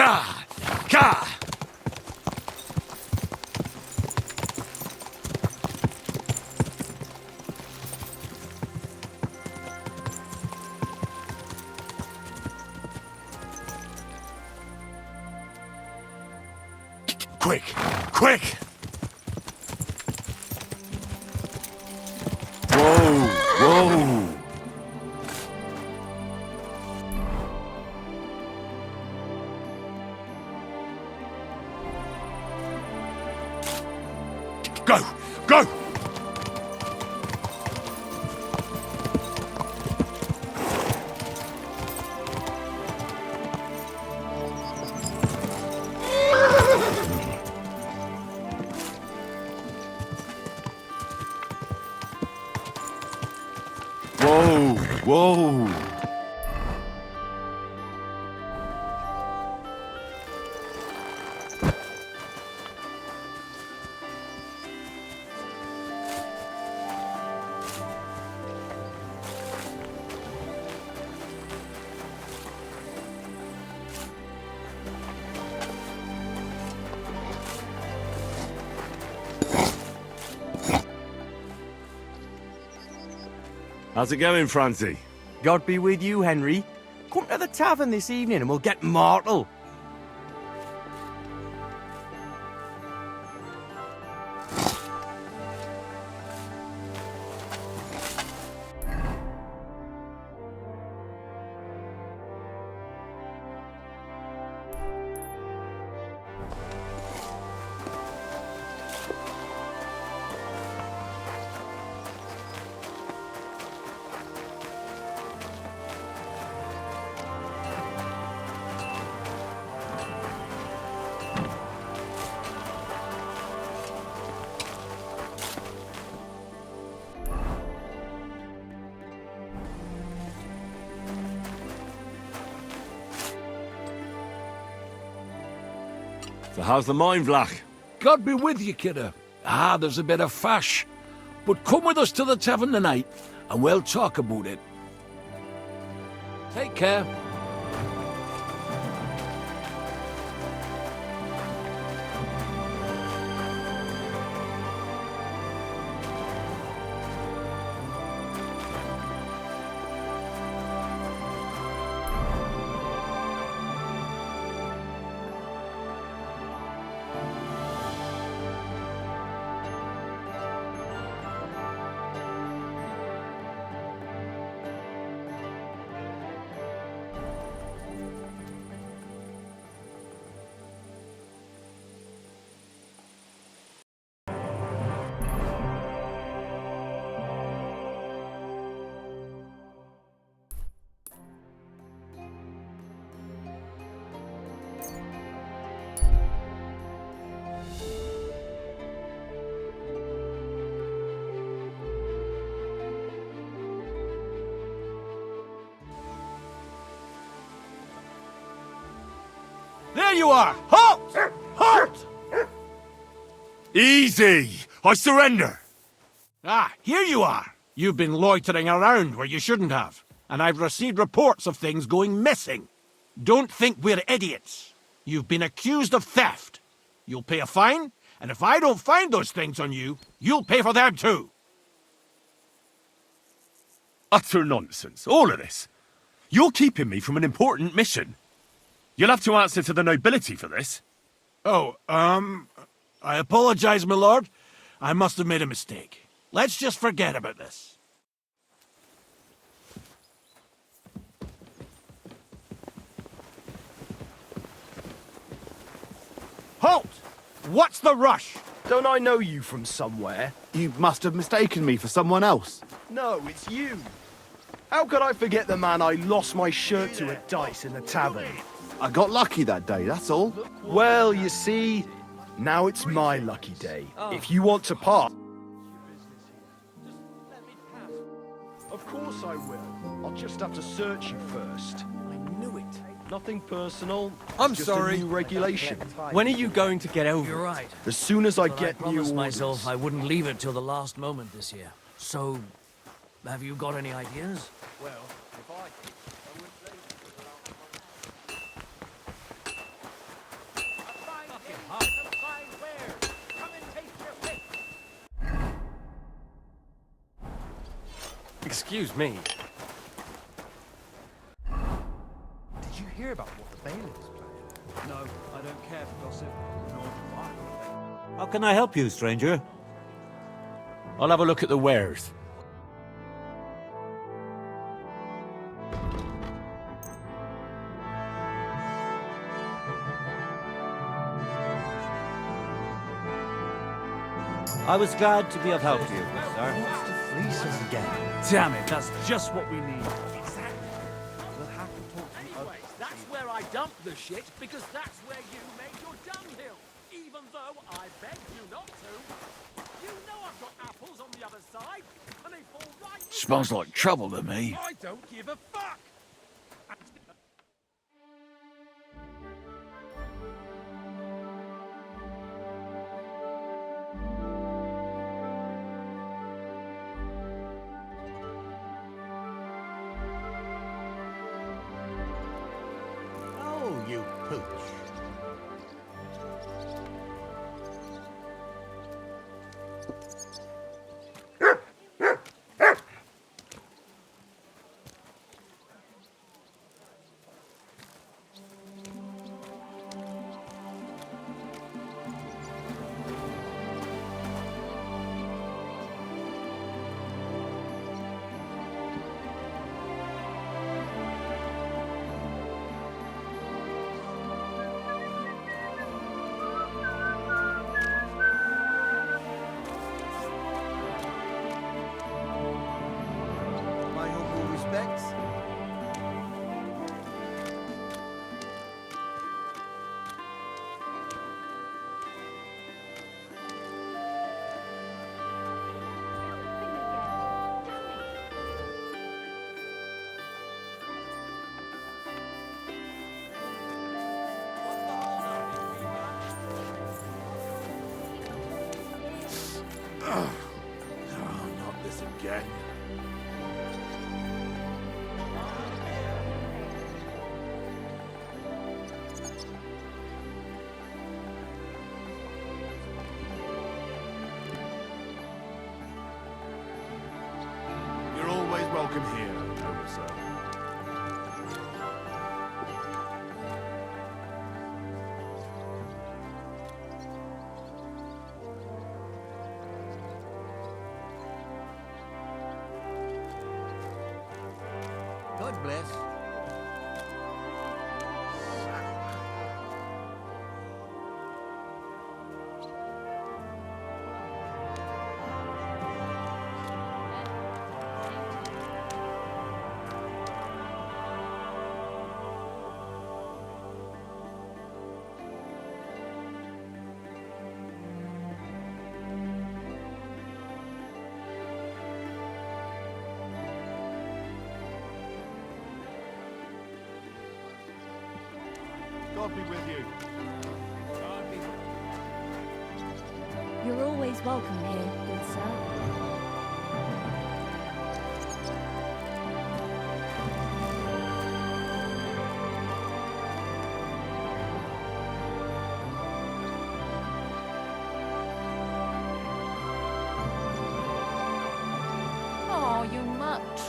Ka! Ka! Quick! Quick! Whoa! Whoa! Go! Go! Whoa! Whoa! How's it going, Francie? God be with you, Henry. Come to the tavern this evening and we'll get mortal. So how's the mine, Vlach? God be with you, kidder. Ah, there's a bit of fash. But come with us to the tavern tonight, and we'll talk about it. Take care. There you are! Halt! Halt! Easy! I surrender! Ah, here you are! You've been loitering around where you shouldn't have, and I've received reports of things going missing. Don't think we're idiots. You've been accused of theft. You'll pay a fine, and if I don't find those things on you, you'll pay for them too. Utter nonsense, all of this. You're keeping me from an important mission. You'll have to answer to the nobility for this. Oh, I apologize, my lord. I must have made a mistake. Let's just forget about this. Halt! What's the rush? Don't I know you from somewhere? You must have mistaken me for someone else. No, it's you. How could I forget the man I lost my shirt to at dice in the tavern? I got lucky that day, that's all. Well, you see, now it's my lucky day. If you want to part... Of course I will. I'll just have to search you first. I knew it. Nothing personal. I'm just sorry. A new regulation. When are you going to get over You're it? right. As soon as I But I get new promised orders. myself I wouldn't leave it till the last moment this year. So, have you got any ideas? Well, if I... Excuse me. Did you hear about what the bailiff's planning? No, I don't care for gossip, nor do I. How can I help you, stranger? I'll have a look at the wares. I was glad to be of help to you, good sir. Wants to fleece us again. Damn it, that's just what we need. We'll have to talk to the Anyways, that's where I dumped the shit, because that's where you made your dunghill. Even though I begged you not to. You know I've got apples on the other side, and they fall right in. Smells like trouble to me. I don't give a fuck. Oh, you pooch. My humble respects. Oh, not this again. You're always welcome here, noble sir. God bless. God be with you. You're always welcome here, good sir. Oh, you much.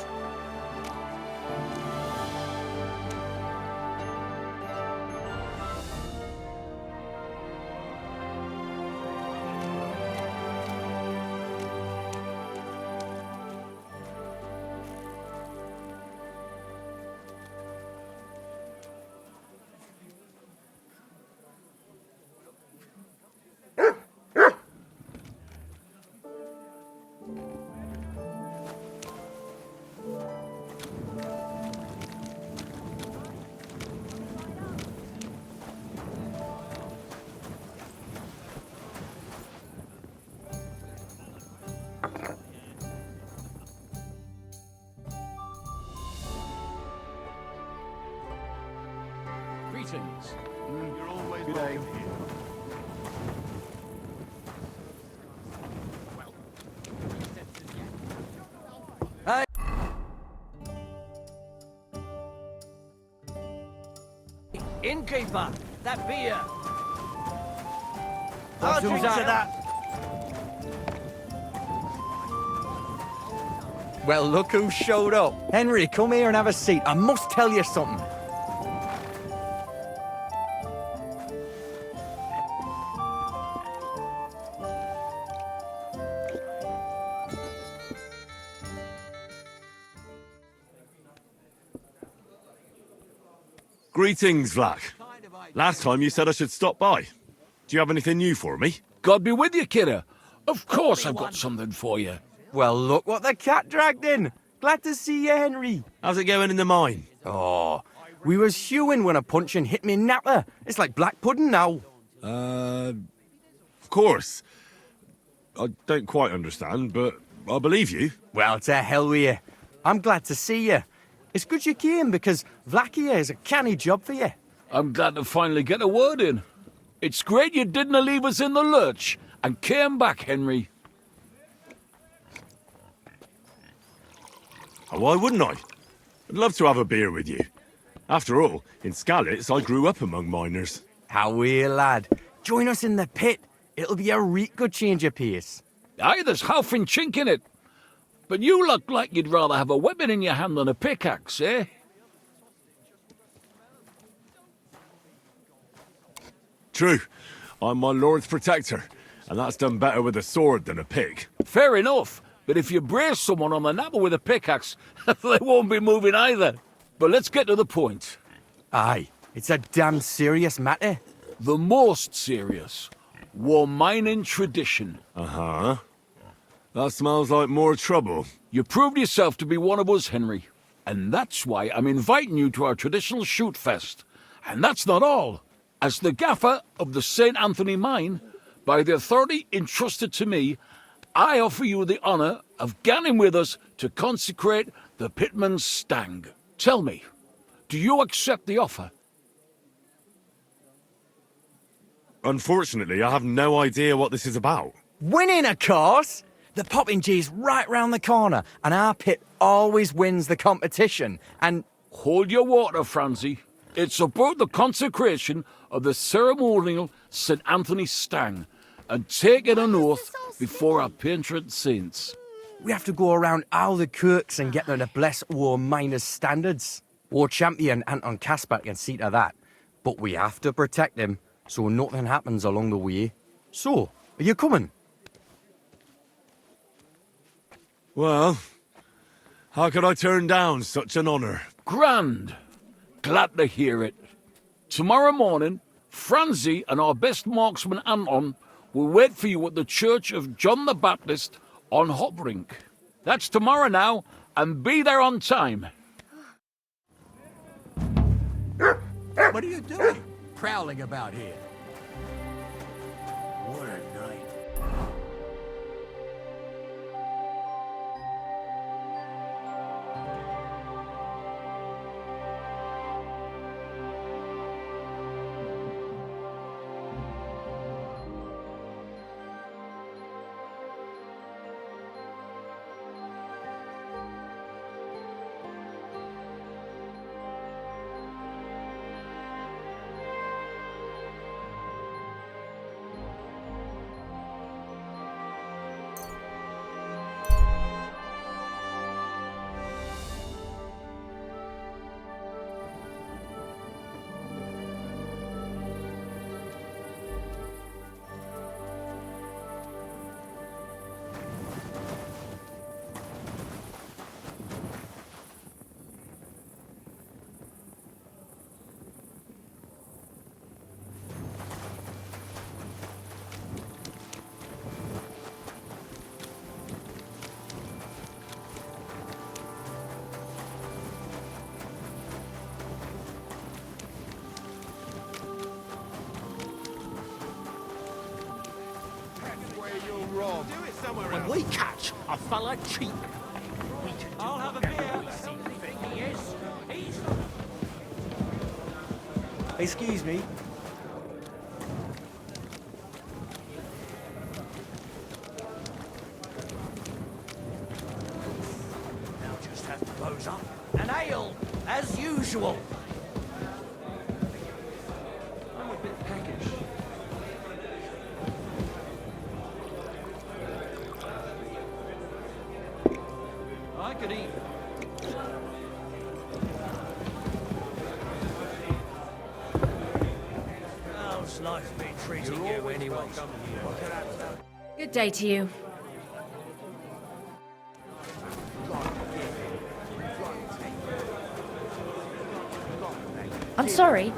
Greetings. You're always Good day. welcome here. Innkeeper, that beer. I'll drink to that. Well, look who showed up. Henry, come here and have a seat. I must tell you something. Greetings, Vlak. Last time you said I should stop by. Do you have anything new for me? God be with you, kidder. Of course I've got something for you. Well, look what the cat dragged in. Glad to see you, Henry. How's it going in the mine? Oh, we was hewing when a puncheon hit me napper. It's like black pudding now. Of course. I don't quite understand, but I believe you. Well, to hell with you. I'm glad to see you. It's good you came because Vlak here is a canny job for you. I'm glad to finally get a word in. It's great you didn't leave us in the lurch and came back, Henry. Oh, why wouldn't I? I'd love to have a beer with you. After all, in Skalitz, I grew up among miners. How are you, lad? Join us in the pit. It'll be a reet good change of pace. Aye, there's half and chink in it. But you look like you'd rather have a weapon in your hand than a pickaxe, eh? True. I'm my lord's protector, and that's done better with a sword than a pick. Fair enough. But if you brace someone on the napper with a pickaxe, they won't be moving either. But let's get to the point. Aye, it's a damn serious matter. The most serious. War mining tradition. Uh-huh. That smells like more trouble. You proved yourself to be one of us, Henry. And that's why I'm inviting you to our traditional shoot fest. And that's not all. As the gaffer of the St. Anthony mine, by the authority entrusted to me, I offer you the honour of ganning with us to consecrate the Pitman's Stang. Tell me, do you accept the offer? Unfortunately, I have no idea what this is about. Winning, of course! The Poppingee's right round the corner, and our pit always wins the competition, and... Hold your water, Francie. It's about the consecration of the ceremonial St. Anthony Stang, and taking an oath before our patron saints. We have to go around all the kirks and get them to bless war miners' standards. War champion Anton Kaspar can see to that, but we have to protect him so nothing happens along the way. So, are you coming? Well, how could I turn down such an honour? Grand. Glad to hear it. Tomorrow morning, Francie and our best marksman Anton will wait for you at the Church of John the Baptist on Hoprink. That's tomorrow now, and be there on time. What are you doing? Prowling about here. What a night. When we catch a fella cheap, we can do I'll have a beer. We see the thing he is. He's... Excuse me. Now just have to close up. An ale, as usual. I'm a bit peckish. life's been treating you anyways? Good day to you. I'm sorry.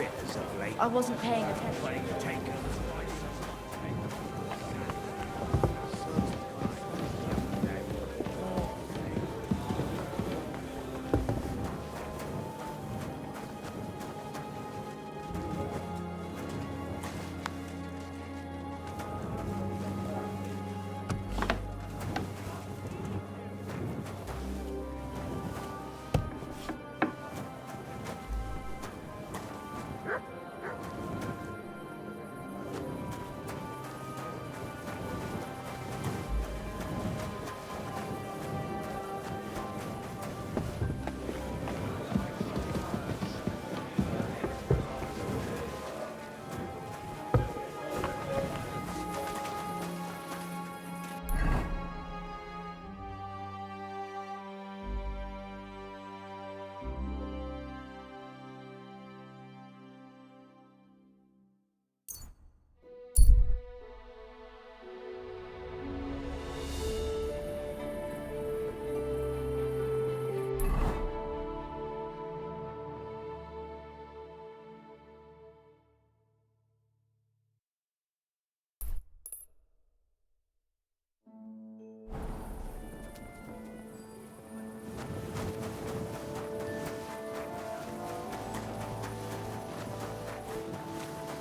I wasn't paying attention.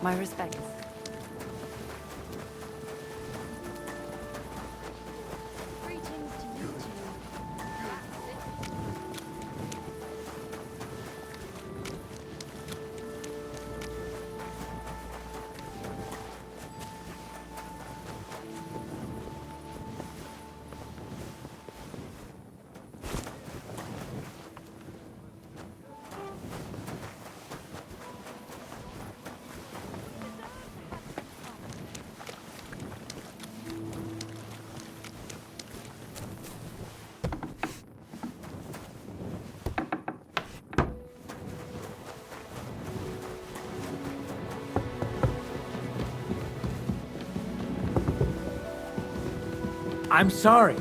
My respects. Greetings to you too. I'm sorry.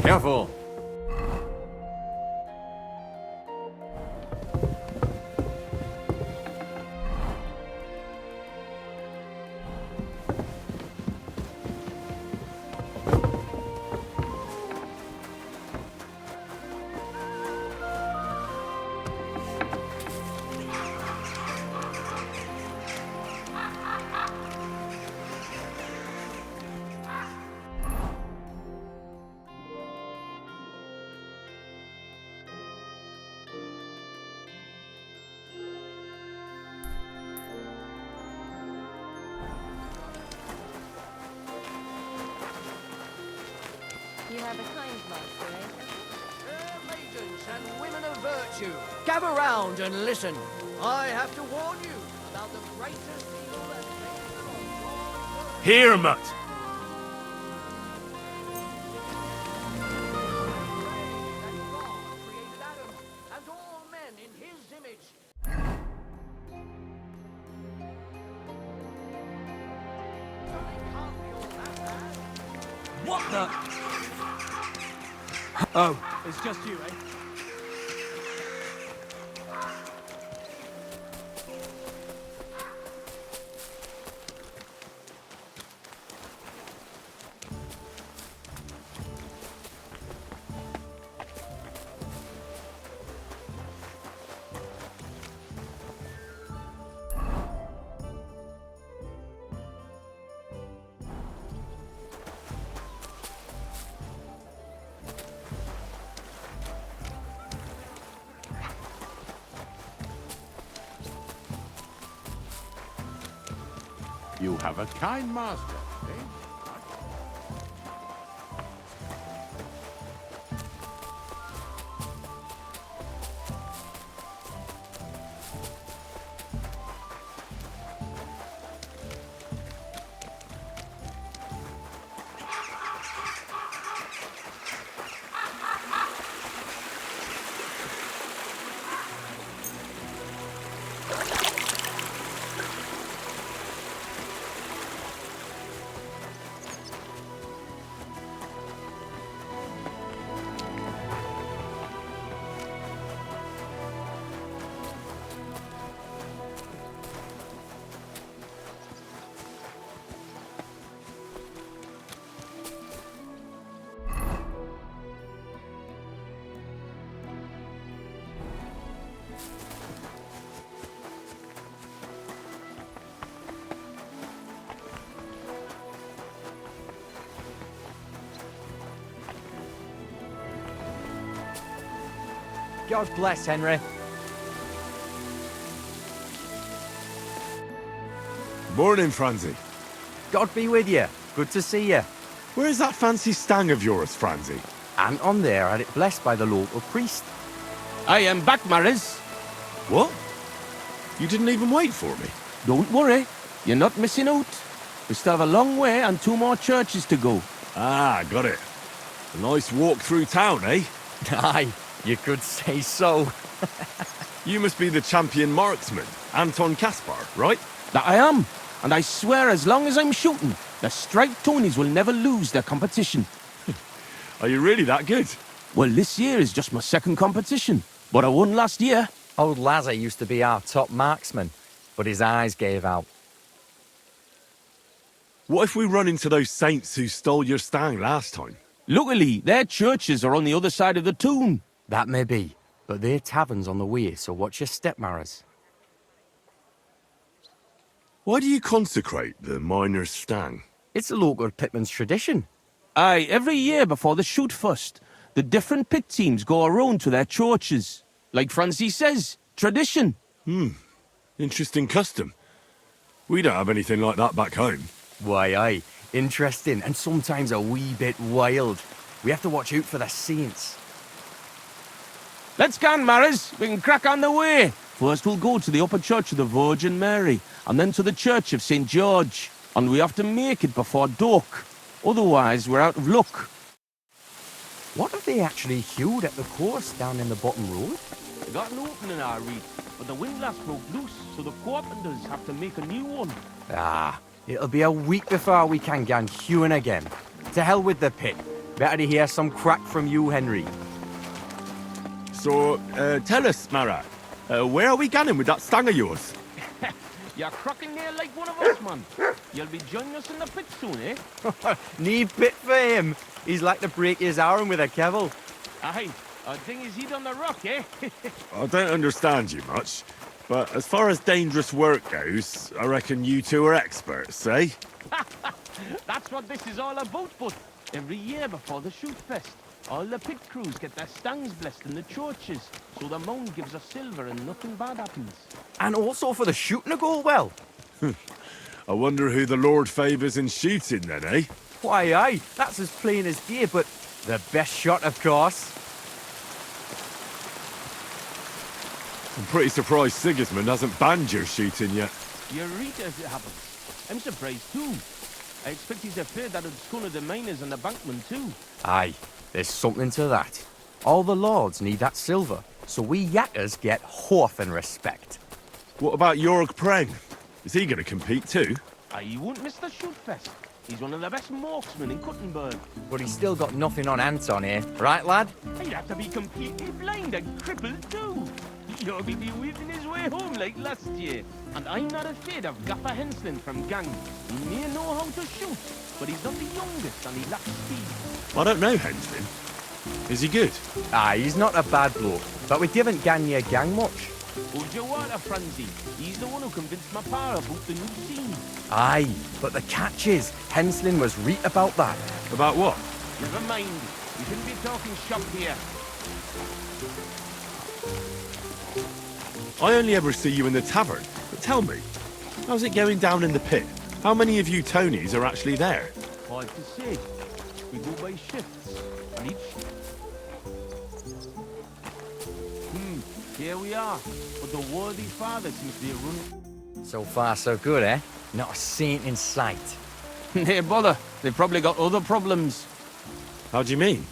Careful. You have a kind master, eh? Maidens and women of virtue, gather round and listen. I have to warn you about the greatest evil that Here, Mutt. God created Adam and all men in his image. What the? Oh, it's just you, eh? You have a kind master, eh? God bless, Henry. Morning, Franzi. God be with you. Good to see you. Where's that fancy stang of yours, Franzi? Anton there had it blessed by the local priest. I am back, Maris. What? You didn't even wait for me? Don't worry, you're not missing out. We still have a long way and 2 more churches to go. Ah, got it. A nice walk through town, eh? Aye, you could say so. You must be the champion marksman, Anton Kaspar, right? That I am, and I swear as long as I'm shooting, the Striped Tonies will never lose their competition. Are you really that good? Well, this year is just my 2nd competition, but I won last year. Old Lazar used to be our top marksman, but his eyes gave out. What if we run into those saints who stole your stang last time? Luckily, their churches are on the other side of the tomb. That may be, but their tavern's on the way, so watch your step, Maris. Why do you consecrate the miner's stang? It's a local pitman's tradition. Aye, every year before the shoot first, the different pit teams go around to their churches. Like Francie says, tradition. Interesting custom. We don't have anything like that back home. Why, aye. Interesting, and sometimes a wee bit wild. We have to watch out for the saints. Let's go, Maris. We can crack on the way. First we'll go to the upper church of the Virgin Mary, and then to the church of St. George. And we have to make it before dark. Otherwise, we're out of luck. What have they actually hewed at the course down in the bottom road? We got an opening, I read, but the windlass broke loose, so the carpenters have to make a new one. Ah, it'll be a week before we can get hewing again. To hell with the pit. Better to hear some crack from you, Henry. So, tell us, Marat, where are we going with that stang of yours? You're crocking there like one of us, man. You'll be joining us in the pit soon, eh? Need pit for him. He's like to break his arm with a kevil. Aye, I think he's hid on the rock, eh? I don't understand you much, but as far as dangerous work goes, I reckon you two are experts, eh? That's what this is all about, but every year before the shoot fest, all the pit crews get their stangs blessed in the churches, so the mound gives us silver and nothing bad happens. And also for the shooting to go well. I wonder who the Lord favours in shooting then, eh? Why, aye, that's as plain as day, but the best shot, of course. I'm pretty surprised Sigismund hasn't banned your shooting yet. You're right as it happens. I'm surprised too. I expect he's afraid that it's one of the miners and the bankmen too. Aye, there's something to that. All the lords need that silver, so we yakkers get horth and respect. What about Jorg Preng? Is he going to compete too? He won't miss the shoot fest. He's one of the best marksmen in Kuttenberg. But he's still got nothing on Anton here, right, lad? He'd have to be completely blind and crippled too. Jorg will be weaving his way home like last year. And I'm not afraid of Gaffer Henslin from Gang. He may know how to shoot, but he's not the youngest and he lacks speed. I don't know, Henslin. Is he good? Aye, he's not a bad bloke, but we didn't Ganya Gang much. Hold your water, Franzi. He's the one who convinced my pa about the new scene. Aye, but the catch is, Henslin was right about that. About what? Never mind. We shouldn't be talking shop here. I only ever see you in the tavern. But tell me, how's it going down in the pit? How many of you Tonys are actually there? Hard to say. We go by shifts. And each... Here we are. But the worthy father seems to be running... So far, so good, eh? Not a saint in sight. Hey, bother. They've probably got other problems. How do you mean?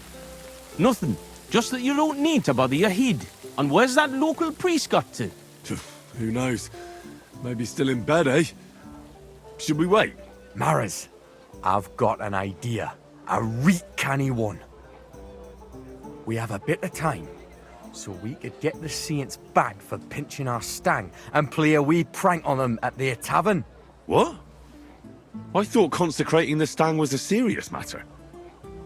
Nothing. Just that you don't need to bother your head. And where's that local priest got to? Who knows? Maybe still in bed, eh? Should we wait? Maras, I've got an idea. A reet canny one. We have a bit of time, so we could get the saints back for pinching our stang and play a wee prank on them at their tavern. What? I thought consecrating the stang was a serious matter.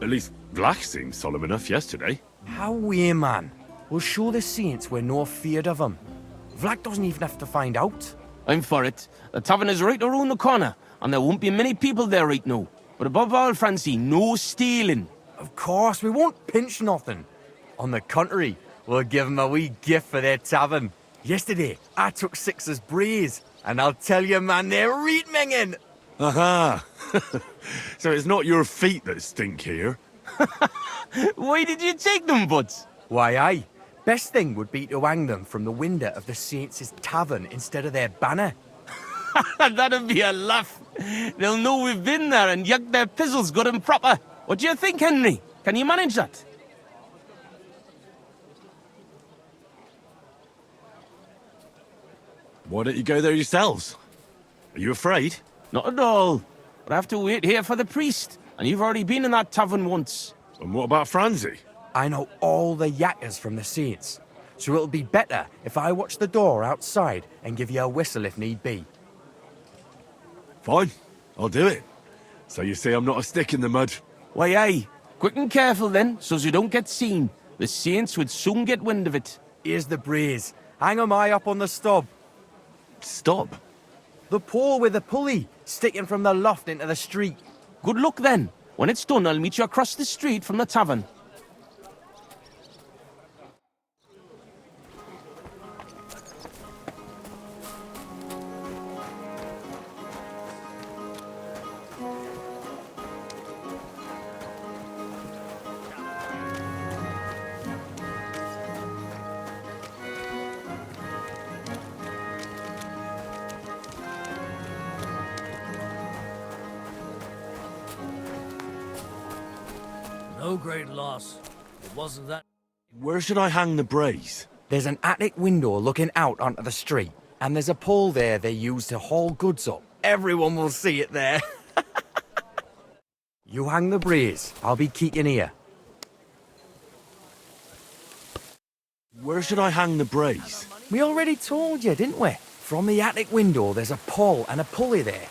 At least Vlach seemed solemn enough yesterday. How we, man? We'll show the saints we're no feared of them. Vlach doesn't even have to find out. I'm for it. The tavern is right around the corner, and there won't be many people there right now. But above all, Francie, no stealing. Of course, we won't pinch nothing. On the contrary, we'll give them a wee gift for their tavern. Yesterday, I took 6's braes, and I'll tell you, man, they're reet minging. Aha! So it's not your feet that stink here. Why did you take them, Butts? Why, aye. Best thing would be to hang them from the window of the Saints' tavern instead of their banner. That'd be a laugh. They'll know we've been there and yuck their pizzles good and proper. What do you think, Henry? Can you manage that? Why don't you go there yourselves? Are you afraid? Not at all. But I have to wait here for the priest. And you've already been in that tavern once. And what about Franzi? I know all the yakkers from the Saints, so it'll be better if I watch the door outside and give you a whistle if need be. Fine, I'll do it. So you see I'm not a stick in the mud. Why, aye. Quick and careful then, so's you don't get seen. The Saints would soon get wind of it. Here's the braes. Hang 'em high up on the stub. Stop. The pole with the pulley, sticking from the loft into the street. Good luck then. When it's done, I'll meet you across the street from the tavern. No great loss. It wasn't that... Where should I hang the brace? There's an attic window looking out onto the street, and there's a pole there they use to haul goods up. Everyone will see it there. You hang the braes. I'll be keeping here. Where should I hang the brace? We already told you, didn't we? From the attic window, there's a pole and a pulley there.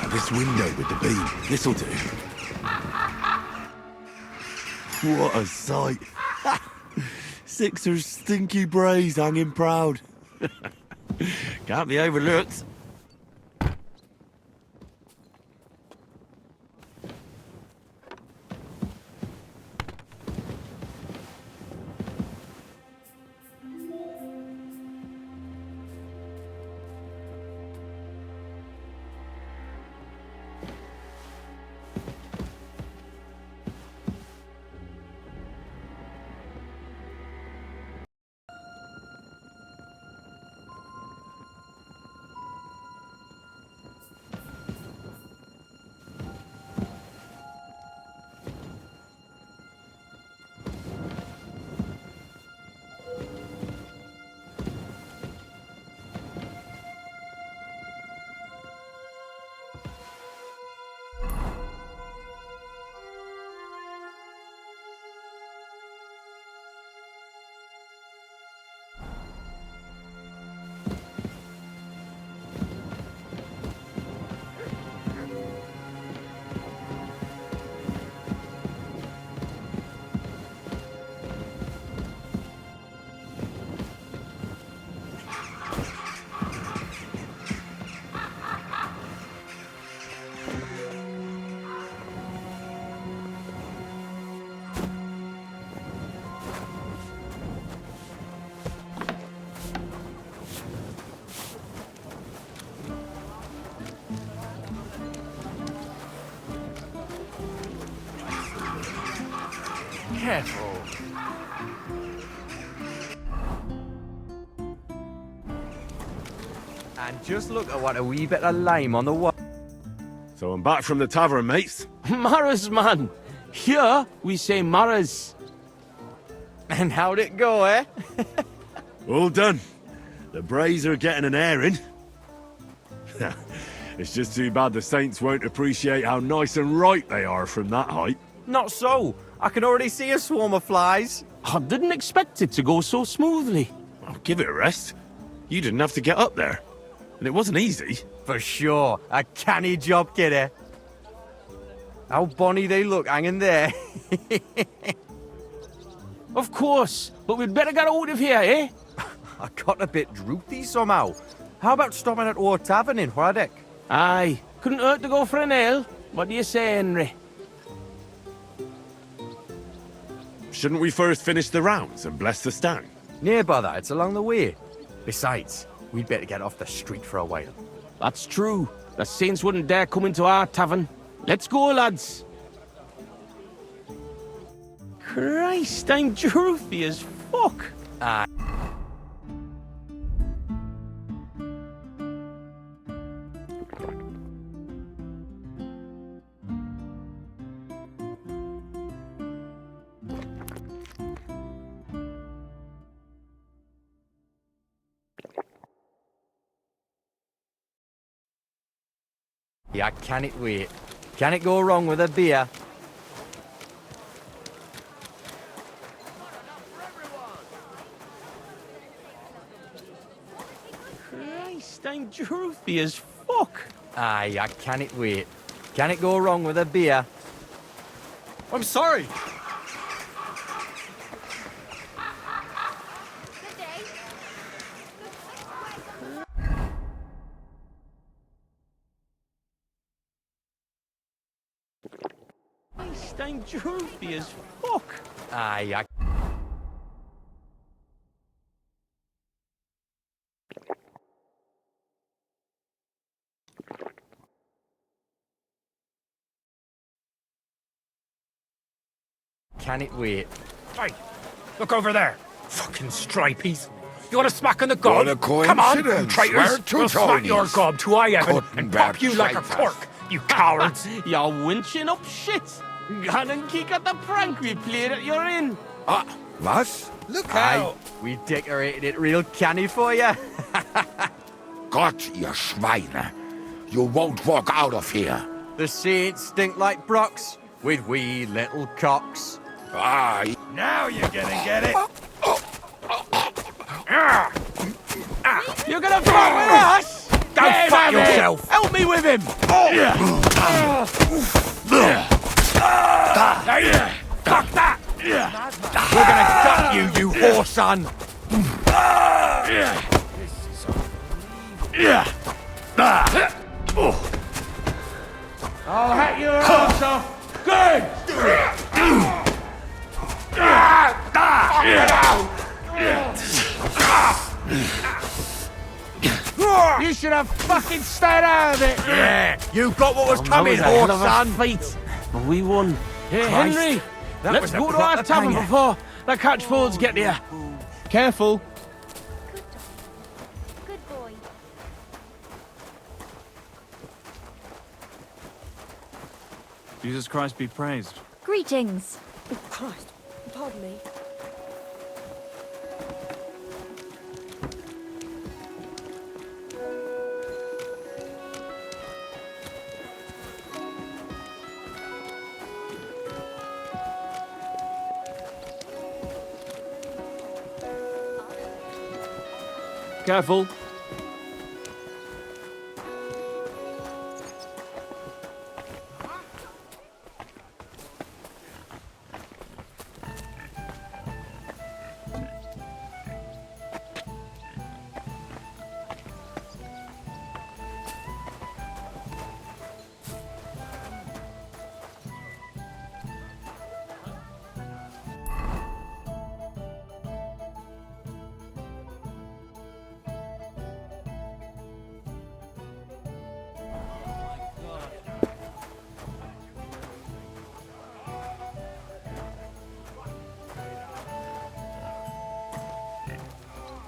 This window with the beam. This'll do. What a sight. Sixer's stinky braes hanging proud. Can't be overlooked. Careful. And just look at what a wee bit of lime on the wall. So I'm back from the tavern, mates. Maras, man. Here we say Maras. And how'd it go, eh? All done. The braes are getting an airing. It's just too bad the saints won't appreciate how nice and right they are from that height. Not so. I can already see a swarm of flies. I didn't expect it to go so smoothly. Well, give it a rest. You didn't have to get up there. And it wasn't easy. For sure. A canny job, kidder. How bonny they look hanging there. Of course, but we'd better get out of here, eh? I got a bit droopy somehow. How about stopping at our tavern in Hradek? Aye, couldn't hurt to go for an ale. What do you say, Henry? Shouldn't we first finish the rounds and bless the stag? Nearby that, it's along the way. Besides, we'd better get off the street for a while. That's true. The saints wouldn't dare come into our tavern. Let's go, lads. Christ, I'm droopy as fuck. Yeah, can it wait? Can it go wrong with a beer? Christ, I'm droopy as fuck. Aye, I can it wait? Can it go wrong with a beer? I'm sorry. Christ, I'm droopy as fuck. Aye, I... Can it wait? Hey, look over there. Fucking stripies. You want to smack on the gob? What a Come on, you coincidence. traitors. We're two We'll smack your Tonys. gob to I heaven and pop Kuttenberg you like a traitors. cork, you cowards. You're winching up shit. Gone and kick at the prank we played at your inn. Was? Look Aye, out. we decorated it real canny for you. Gott, ihr Schweine. You won't walk out of here. The saints stink like brocks with wee little cocks. Aye. Now you're gonna get it. You're gonna fuck with us? Go fuck yourself. Help me with him. Fuck that. We're gonna gut you, you whore son. I'll hack your ass off. Good. You should have fucking stayed out of it. Yeah, you got what was coming, That was a hell horse of a son. fight, but we won. Hey, Christ, Henry, that let's was a go to our proper tavern banger. before the catchfolds get here. Careful. Good boy. Jesus Christ be praised. Greetings. Oh, Christ. Pardon me. Careful.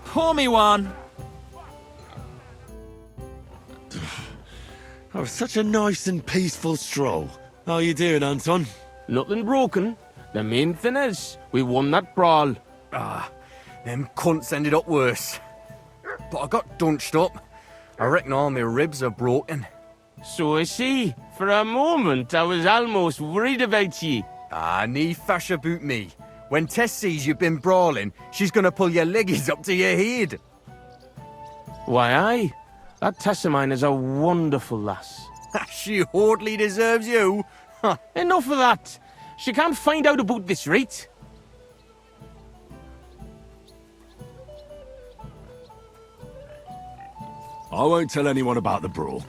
Pour me one. That was such a nice and peaceful stroll. How you doing, Anton? Nothing broken. The main thing is, we won that brawl. Them cunts ended up worse. But I got dunched up. I reckon all my ribs are broken. So I see. For a moment, I was almost worried about ye. Nee fash about me. When Tess sees you've been brawling, she's gonna pull your leggies up to your head. Why, aye. That Tess of mine is a wonderful lass. She hardly deserves you. Enough of that. She can't find out about this, right? I won't tell anyone about the brawl.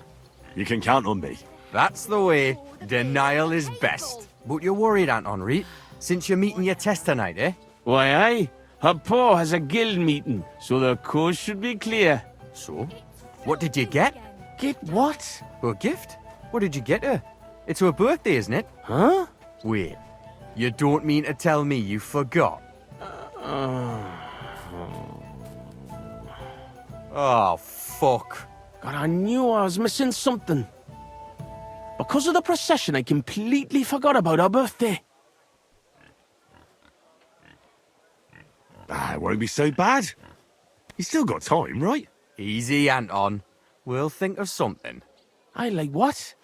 You can count on me. That's the way. Denial is best. But you're worried, Aunt Henri, since you're meeting your Tess tonight, eh? Why, aye. Her pa has a guild meeting, so the coast should be clear. So? What did you get? Get what? A gift? What did you get her? It's her birthday, isn't it? Huh? Wait. You don't mean to tell me you forgot? Oh, fuck. God, I knew I was missing something. Because of the procession, I completely forgot about her birthday. It won't be so bad. You still got time, right? Easy, Anton. We'll think of something. I like what?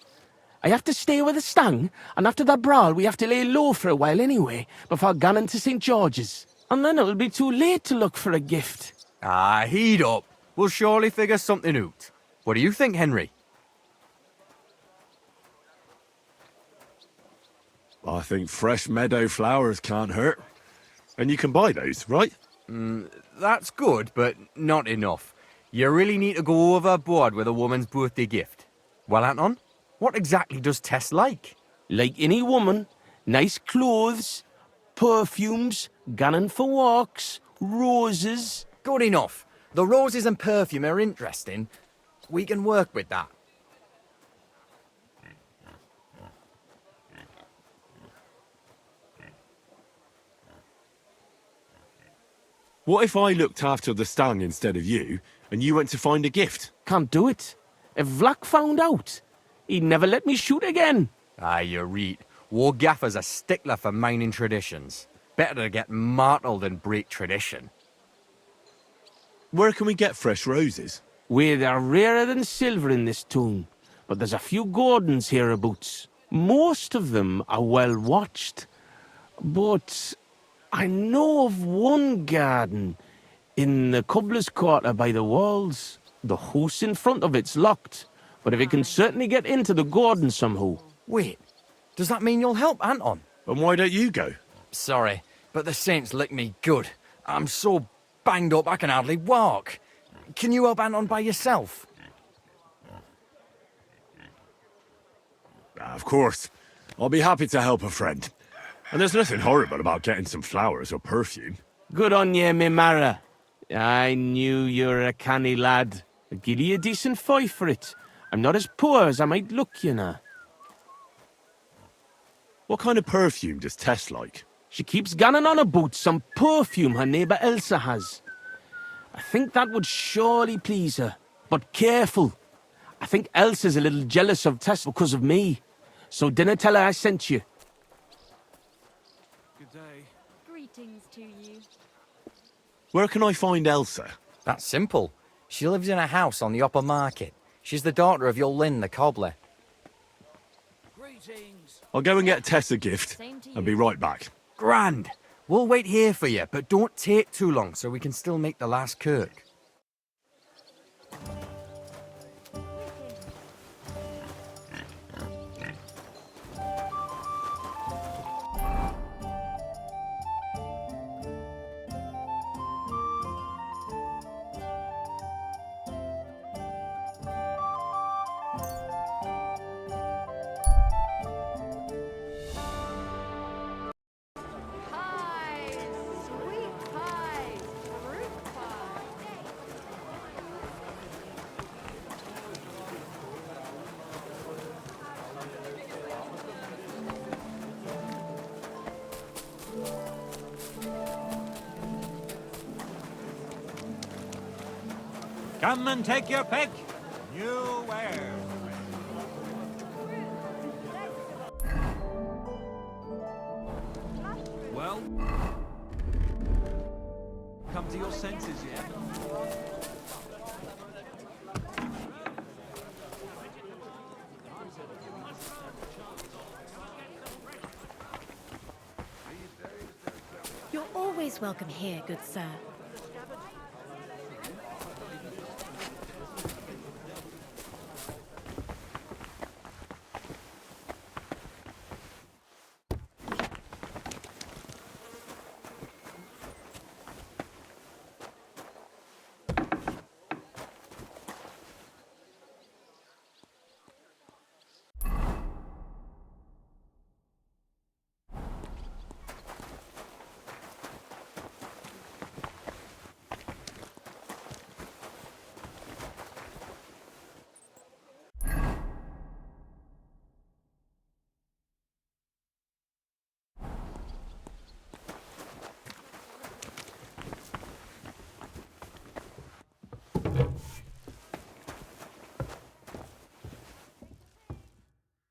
I have to stay with the stang, and after that brawl we have to lay low for a while anyway, before going to St. George's. And then it'll be too late to look for a gift. Ah, heat up. We'll surely figure something out. What do you think, Henry? I think fresh meadow flowers can't hurt. And you can buy those, right? That's good, but not enough. You really need to go overboard with a woman's birthday gift. Well, Anton, what exactly does Tess like? Like any woman, nice clothes, perfumes, going for walks, roses. Good enough. The roses and perfume are interesting. We can work with that. What if I looked after the stang instead of you, and you went to find a gift? Can't do it. If Vlack found out, he'd never let me shoot again. Ah, you read. War Gaffer's a stickler for mining traditions. Better to get martled than break tradition. Where can we get fresh roses? Well, they're rarer than silver in this town, but there's a few gardens hereabouts. Most of them are well watched, but I know of one garden in the cobbler's quarter by the walls. The house in front of it's locked, but if you can certainly get into the garden somehow. Wait, does that mean you'll help Anton? And why don't you go? Sorry, but the saints lick me good. I'm so banged up I can hardly walk. Can you help Anton by yourself? Of course. I'll be happy to help a friend. And there's nothing horrible about getting some flowers or perfume. Good on ye, me Mara. I knew you were a canny lad. I'll give you a decent fife for it. I'm not as poor as I might look, you know. What kind of perfume does Tess like? She keeps ganning on about some perfume her neighbour Elsa has. I think that would surely please her. But careful. I think Elsa's a little jealous of Tess because of me. So dinna tell her I sent you. Good day. Greetings to you. Where can I find Elsa? That's simple. She lives in a house on the upper market. She's the daughter of your Lynn, the cobbler. Greetings. I'll go and get Tess a gift Same to you. and be right back. Grand. We'll wait here for you, but don't take too long so we can still make the last kirk. Pies! Sweet pies! Fruit pies! Come and take your pick. New wares. Well, come to your senses yet? You're always welcome here, good sir.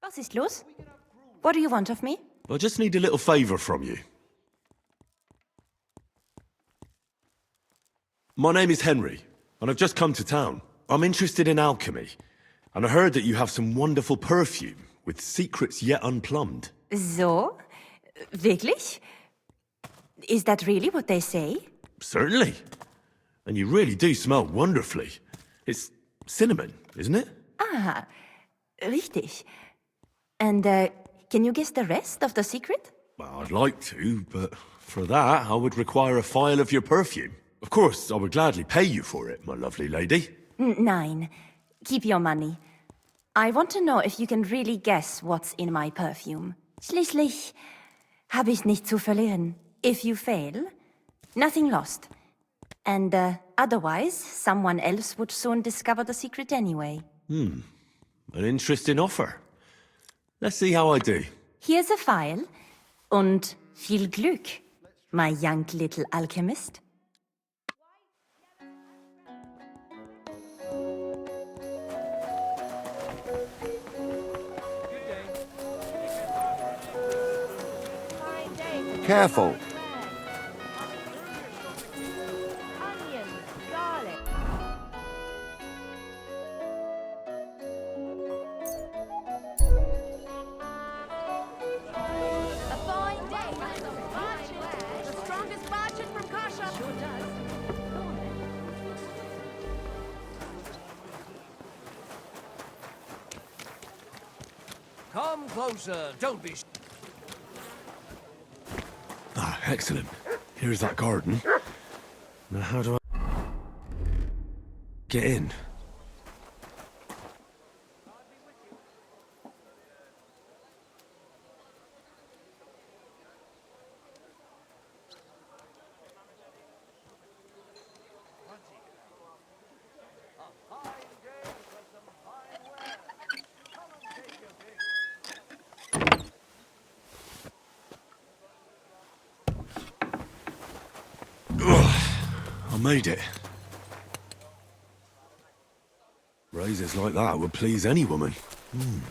Was ist los? What do you want of me? I just need a little favour from you. My name is Henry, and I've just come to town. I'm interested in alchemy, and I heard that you have some wonderful perfume with secrets yet unplumbed. So? Wirklich? Is that really what they say? Certainly. And you really do smell wonderfully. It's cinnamon, isn't it? Ah, richtig. And, can you guess the rest of the secret? Well, I'd like to, but for that, I would require a phial of your perfume. Of course, I would gladly pay you for it, my lovely lady. Nein. Keep your money. I want to know if you can really guess what's in my perfume. Schließlich habe ich nichts zu verlieren. If you fail, nothing lost. And, otherwise, someone else would soon discover the secret anyway. An interesting offer. Let's see how I do. Here's a file. Und viel Glück, my young little alchemist. Careful. Come closer, don't be... Ah, excellent. Here's that garden. Now how do I... get in? I made it. Roses like that would please any woman. And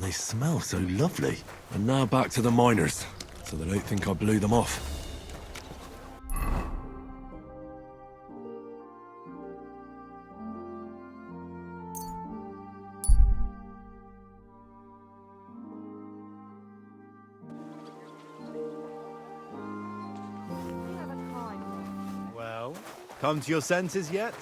they smell so lovely. And now back to the miners, so they don't think I blew them off. Well, come to your senses yet?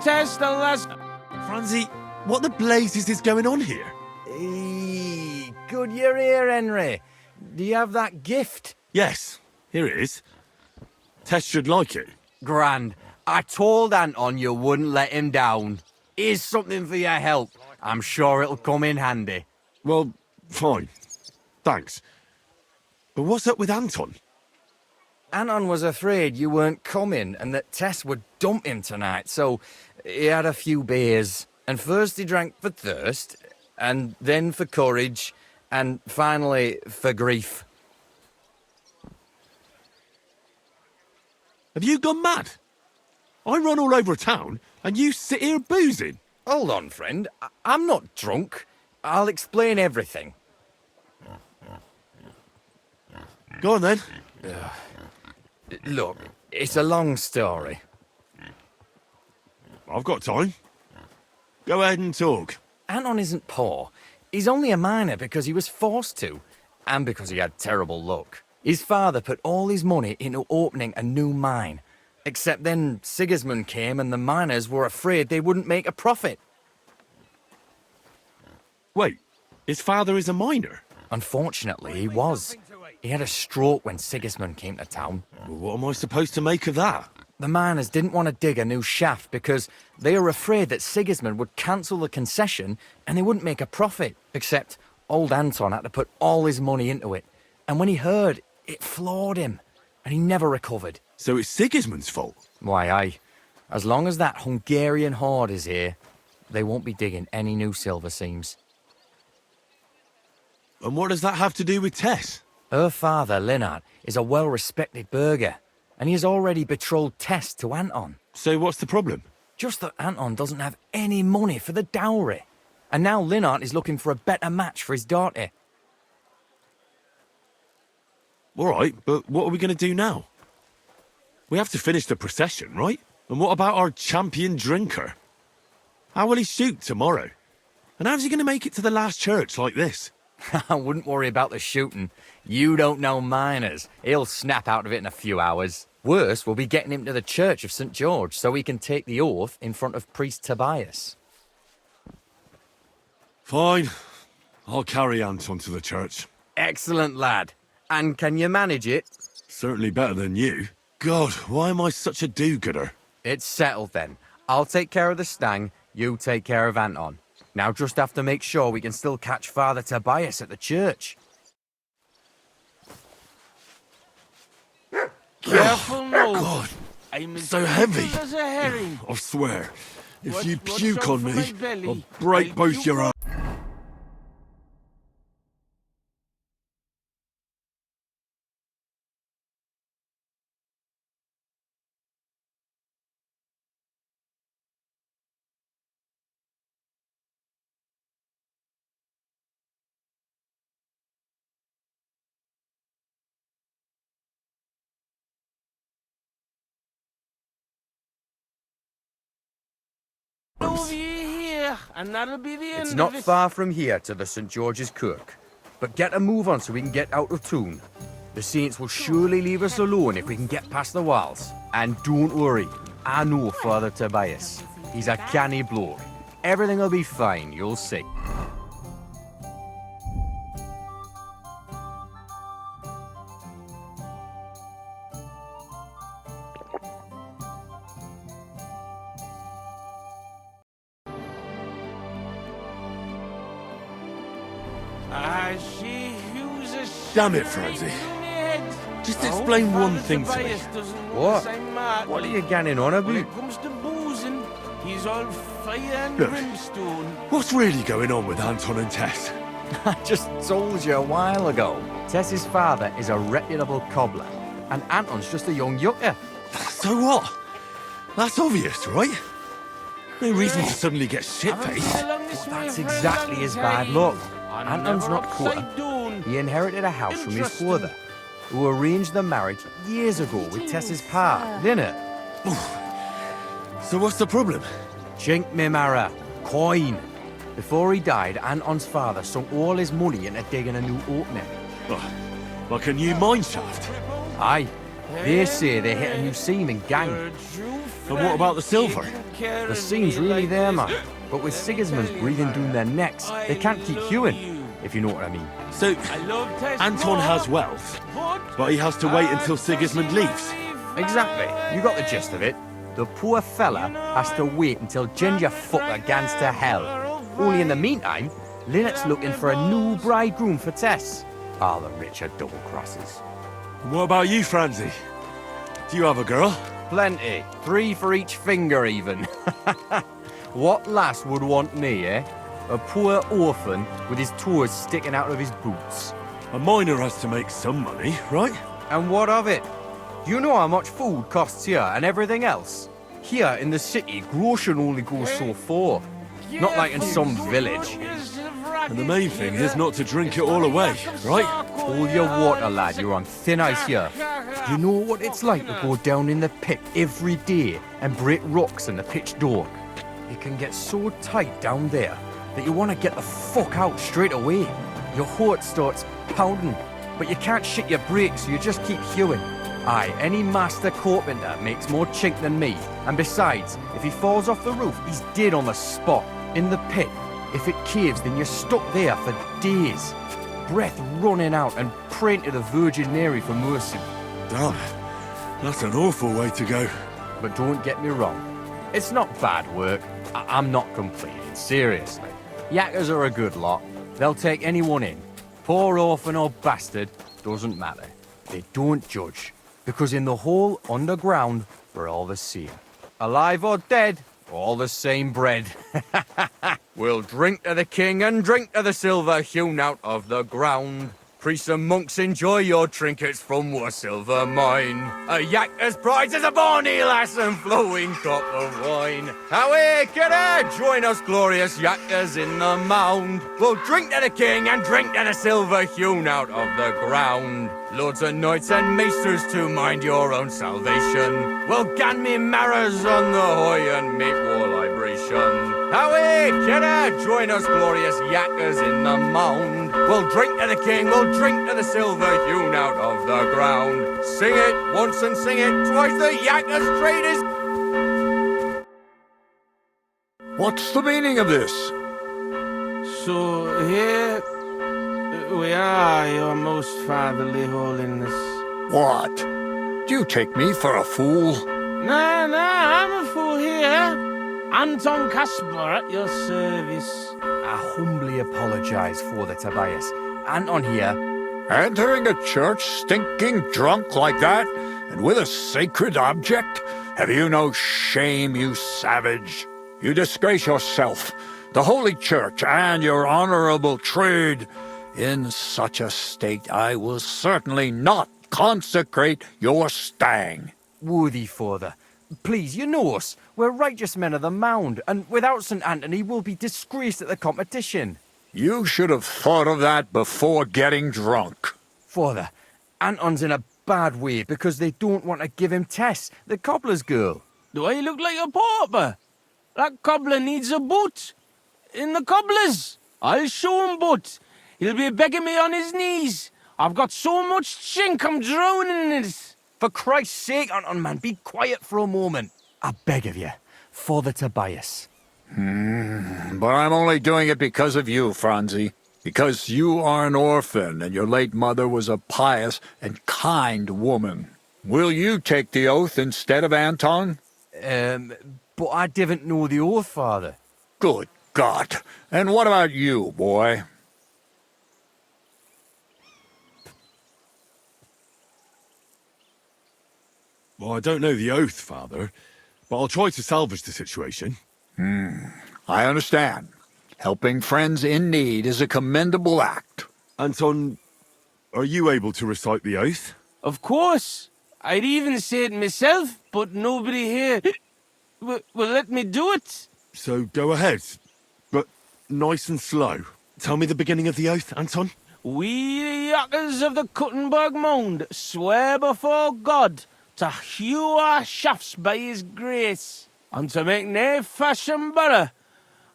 Test the last... Franzi, what the blazes is going on here? Good you're here, Henry. Do you have that gift? Yes, here it is. Tess should like it. Grand. I told Anton you wouldn't let him down. Here's something for your help. I'm sure it'll come in handy. Well, fine. Thanks. But what's up with Anton? Anton was afraid you weren't coming and that Tess would dump him tonight, so he had a few beers. And first he drank for thirst, and then for courage, and finally for grief. Have you gone mad? I run all over town, and you sit here boozing. Hold on, friend. I'm not drunk. I'll explain everything. Go on, then. Look, it's a long story. I've got time. Go ahead and talk. Anton isn't poor. He's only a miner because he was forced to, and because he had terrible luck. His father put all his money into opening a new mine. Except then Sigismund came and the miners were afraid they wouldn't make a profit. Wait, his father is a miner? Unfortunately, he was. He had a stroke when Sigismund came to town. Well, what am I supposed to make of that? The miners didn't want to dig a new shaft because they were afraid that Sigismund would cancel the concession and they wouldn't make a profit. Except old Anton had to put all his money into it. And when he heard, it floored him. And he never recovered. So it's Sigismund's fault? Why, aye. As long as that Hungarian horde is here, they won't be digging any new silver seams. And what does that have to do with Tess? Her father, Linnart, is a well-respected burgher, and he has already betrothed Tess to Anton. So what's the problem? Just that Anton doesn't have any money for the dowry. And now Linhart is looking for a better match for his daughter. All right, but what are we going to do now? We have to finish the procession, right? And what about our champion drinker? How will he shoot tomorrow? And how's he going to make it to the last church like this? I wouldn't worry about the shooting. You don't know miners. He'll snap out of it in a few hours. Worse will be getting him to the Church of St. George so he can take the oath in front of priest Tobias. Fine. I'll carry Anton to the church. Excellent, lad. And can you manage it? Certainly better than you. God, why am I such a do-gooder? It's settled then. I'll take care of the stang, you take care of Anton. Now just have to make sure we can still catch Father Tobias at the church. Careful now. God, I'm as so heavy. as a herring. I swear, if Watch- you watch puke out on for me, my belly. I'll break I'll both puke your on- eyes. Over here, and that'll be the end It's of not it. far from here to the St. George's Kirk. But get a move on so we can get out of tune. The saints will surely leave us alone if we can get past the walls. And don't worry, I know Father Tobias. He's a canny bloke. Everything will be fine, you'll see. I see who's a Damn it, Francie. Just explain one thing to me. What? What are you getting on When about? it comes to boozing, he's all fire and Look. brimstone. What's really going on with Anton and Tess? I just told you a while ago. Tess's father is a reputable cobbler, and Anton's just a young yucca. So what? That's obvious, right? No reason to suddenly get shit-faced. That's exactly his bad luck. Anton's not poor. He inherited a house from his father, who arranged the marriage years ago with Tess's pa, Lynette. So what's the problem? Chink me mara, coin. Before he died, Anton's father sunk all his money into digging a new opening. Oh, like a new mine shaft? Aye, they say they hit a new seam in gang. And what about the silver? The seam's really there, man. But with Sigismund's breathing down their necks, they can't keep hewing, if you know what I mean. So, Anton has wealth, but he has to wait until Sigismund leaves. Exactly. You got the gist of it. The poor fella has to wait until Ginger fucker gans to hell. Only in the meantime, Lynette's looking for a new bridegroom for Tess. Ah, the rich are double crosses. And what about you, Francie? Do you have a girl? Plenty. 3 for each finger, even. What lass would want me, eh? A poor orphan with his toes sticking out of his boots. A miner has to make some money, right? And what of it? Do you know how much food costs here and everything else? Here in the city, grocery only goes so far. Not like in some village. And the main thing is not to drink it all away, right? Hold your water, lad. You're on thin ice here. You know what it's like to go down in the pit every day and break rocks in the pitch dark. It can get so tight down there that you want to get the fuck out straight away. Your heart starts pounding, but you can't shit your brakes, so you just keep hewing. Aye, any master carpenter makes more chink than me. And besides, if he falls off the roof, he's dead on the spot. In the pit, if it caves, then you're stuck there for days. Breath running out and praying to the Virgin Mary for mercy. Damn, that's an awful way to go. But don't get me wrong, it's not bad work. I'm not complaining, seriously. Yakkers are a good lot. They'll take anyone in. Poor orphan or bastard, doesn't matter. They don't judge. Because in the whole underground, we're all the same. Alive or dead, all the same bread. We'll drink to the king and drink to the silver hewn out of the ground. Priests and monks, enjoy your trinkets from our silver mine. A yakker's prize is a bonny lass and flowing cup of wine. Away, kidder, join us glorious yakkers in the mound. We'll drink to the king and drink to the silver hewn out of the ground. Lords and knights and maesters, to mind your own salvation. We'll gan me marrows on the hoy and make war libration. Away, kidder, join us glorious yakkers in the mound. We'll drink to the king, we'll drink to the silver hewn out of the ground. Sing it once and sing it twice, the yakkers trade is... What's the meaning of this? So here we are, your most fatherly holiness. What? Do you take me for a fool? Nah, I'm a fool here. Anton Caspar at your service. I humbly apologize, Father Tobias. Anton here. Entering a church stinking drunk like that, and with a sacred object? Have you no shame, you savage? You disgrace yourself, the holy church, and your honorable trade. In such a state, I will certainly not consecrate your stang. Worthy Father, please, you know us. We're righteous men of the Mound, and without St. Anthony, we'll be disgraced at the competition. You should have thought of that before getting drunk. Father, Anton's in a bad way because they don't want to give him Tess, the cobbler's girl. Do I look like a pauper? That cobbler needs a boot. In the cobbler's. I'll show him boot. He'll be begging me on his knees. I've got so much chink, I'm drowning in it. For Christ's sake, Anton, man, be quiet for a moment. I beg of you, Father Tobias. But I'm only doing it because of you, Franzi. Because you are an orphan, and your late mother was a pious and kind woman. Will you take the oath instead of Anton? But I didn't know the oath, Father. Good God. And what about you, boy? Well, I don't know the oath, Father, but I'll try to salvage the situation. I understand. Helping friends in need is a commendable act. Anton, are you able to recite the oath? Of course. I'd even say it myself, but nobody here will let me do it. So go ahead, but nice and slow. Tell me the beginning of the oath, Anton. We, the yakkers of the Kuttenberg Mound, swear before God to hew our shafts by his grace, and to make nae fashion better,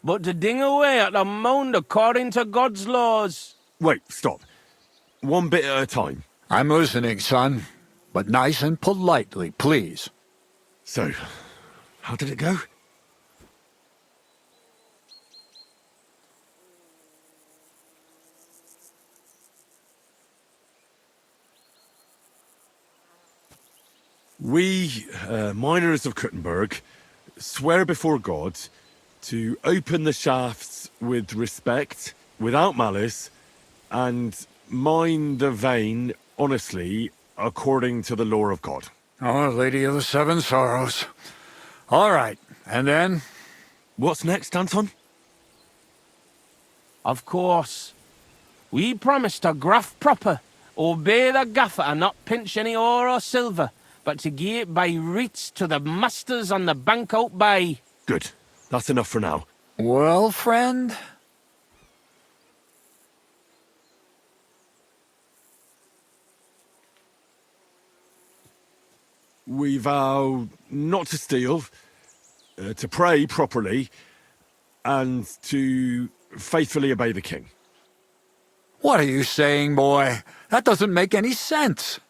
but to ding away at the mound according to God's laws. Wait, stop. One bit at a time. I'm listening, son. But nice and politely, please. So, how did it go? We, miners of Kuttenberg, swear before God to open the shafts with respect, without malice, and mine the vein honestly, according to the law of God. Oh, Lady of the Seven Sorrows. All right, and then? What's next, Anton? Of course. We promise to graft proper, obey the gaffer and not pinch any ore or silver, but to gie it by reets to the masters on the bank out by. Good. That's enough for now. Well, friend? We vow not to steal, to pray properly, and to faithfully obey the king. What are you saying, boy? That doesn't make any sense.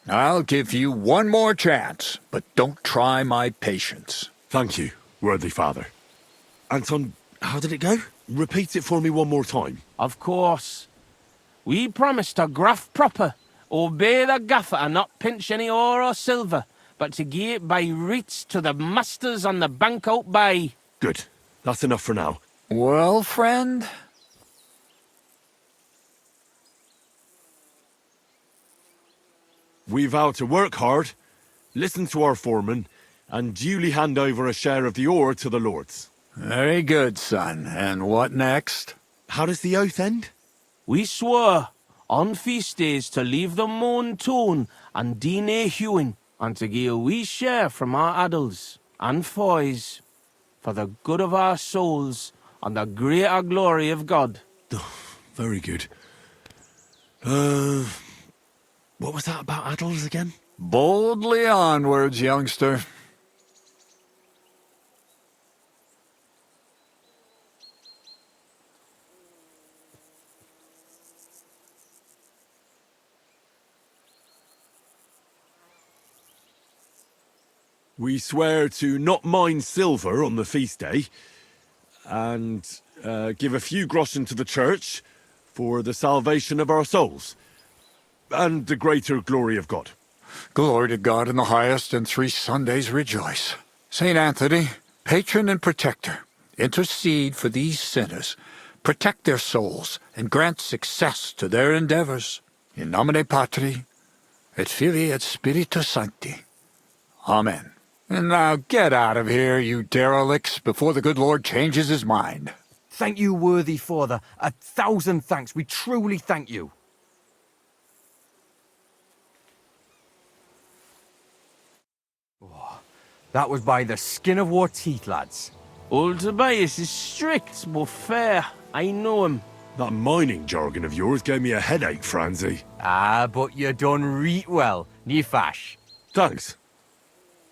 I'll give you one more chance, but don't try my patience. Thank you, worthy father. Anton, how did it go? Repeat it for me one more time. Of course. We promise to graft proper, obey the gaffer and not pinch any ore or silver, but to gie it by reets to the masters on the bank out by. Good. That's enough for now. Well, friend? We vow to work hard, listen to our foreman, and duly hand over a share of the ore to the lords. Very good, son. And what next? How does the oath end? We swore on feast days to leave the moan tone and DNA hewing, and to give a wee share from our addles and foys, for the good of our souls and the greater glory of God. Very good. What was that about addles again? Boldly onwards, youngster. We swear to not mine silver on the feast day, and give a few groschen to the church for the salvation of our souls, and the greater glory of God. Glory to God in the highest, and 3 Sundays rejoice. Saint Anthony, patron and protector, intercede for these sinners, protect their souls, and grant success to their endeavors. In nomine Patri, et Filii et Spiritus Sancti. Amen. And now get out of here, you derelicts, before the good Lord changes his mind. Thank you, worthy father. 1,000 thanks. We truly thank you. Oh, that was by the skin of our teeth, lads. Old Tobias is strict but fair. I know him. That mining jargon of yours gave me a headache, Franzi. Ah, but you done reet well, nie fash. Thanks.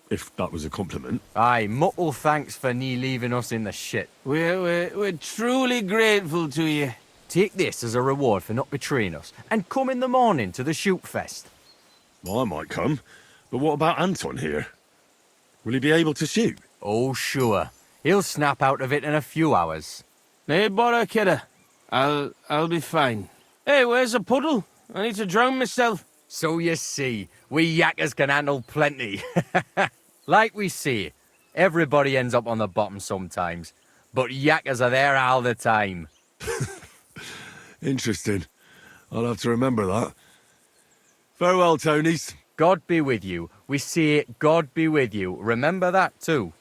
If that was a compliment. Aye, muckle thanks for nie leaving us in the shit. We're truly grateful to you. Take this as a reward for not betraying us, and come in the morning to the shoot fest. Well, I might come, but what about Anton here? Will he be able to shoot? Oh, sure. He'll snap out of it in a few hours. Hey, bother, kidder. I'll be fine. Hey, where's the puddle? I need to drown myself. So you see, we yakkers can handle plenty. Like we say, everybody ends up on the bottom sometimes, but yakkers are there all the time. Interesting. I'll have to remember that. Farewell, Tonies. God be with you. We say God be with you. Remember that too.